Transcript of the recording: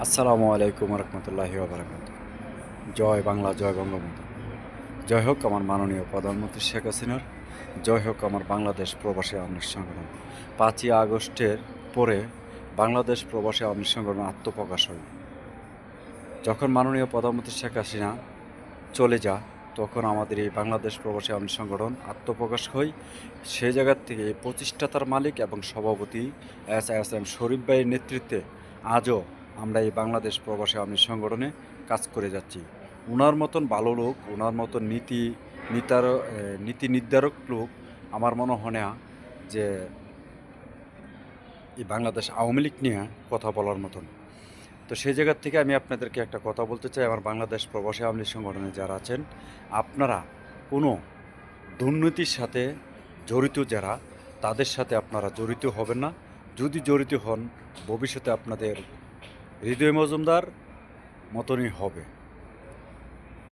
আসসালামু আলাইকুম রহমতুল্লাহি বারাকাতুহু। জয় বাংলা, জয় বঙ্গবন্ধু। জয় হোক আমার মাননীয় প্রধানমন্ত্রী শেখ হাসিনার, জয় হোক আমার বাংলাদেশ প্রবাসী আওয়ামী লীগ সংগঠন। 5ই আগস্টের পরে বাংলাদেশ প্রবাসী আওয়ামী লীগ সংগঠন আত্মপ্রকাশ হয়। যখন মাননীয় প্রধানমন্ত্রী শেখ হাসিনা চলে যায়, তখন আমাদের এই বাংলাদেশ প্রবাসী আওয়ামী লীগ সংগঠন আত্মপ্রকাশ হয়। সেই জায়গার থেকে প্রতিষ্ঠাতার মালিক এবং সভাপতি এস এম শরীফ ভাইয়ের নেতৃত্বে আজও আমরা এই বাংলাদেশ প্রবাসী আওয়ামী লীগ সংগঠনে কাজ করে যাচ্ছি। ওনার মতন ভালো লোক, ওনার মতন নীতি নির্ধারক লোক আমার মনে হয় না যে এই বাংলাদেশ আওয়ামী লীগ নিয়ে কথা বলার মতন। তো সেই জায়গার থেকে আমি আপনাদেরকে একটা কথা বলতে চাই, আমার বাংলাদেশ প্রবাসী আওয়ামী লীগ সংগঠনে যারা আছেন, আপনারা কোনো দুর্নীতির সাথে জড়িত যারা, তাদের সাথে আপনারা জড়িত হবেন না। যদি জড়িত হন, ভবিষ্যতে আপনাদের হৃদয় মজুমদার মতনই হবে।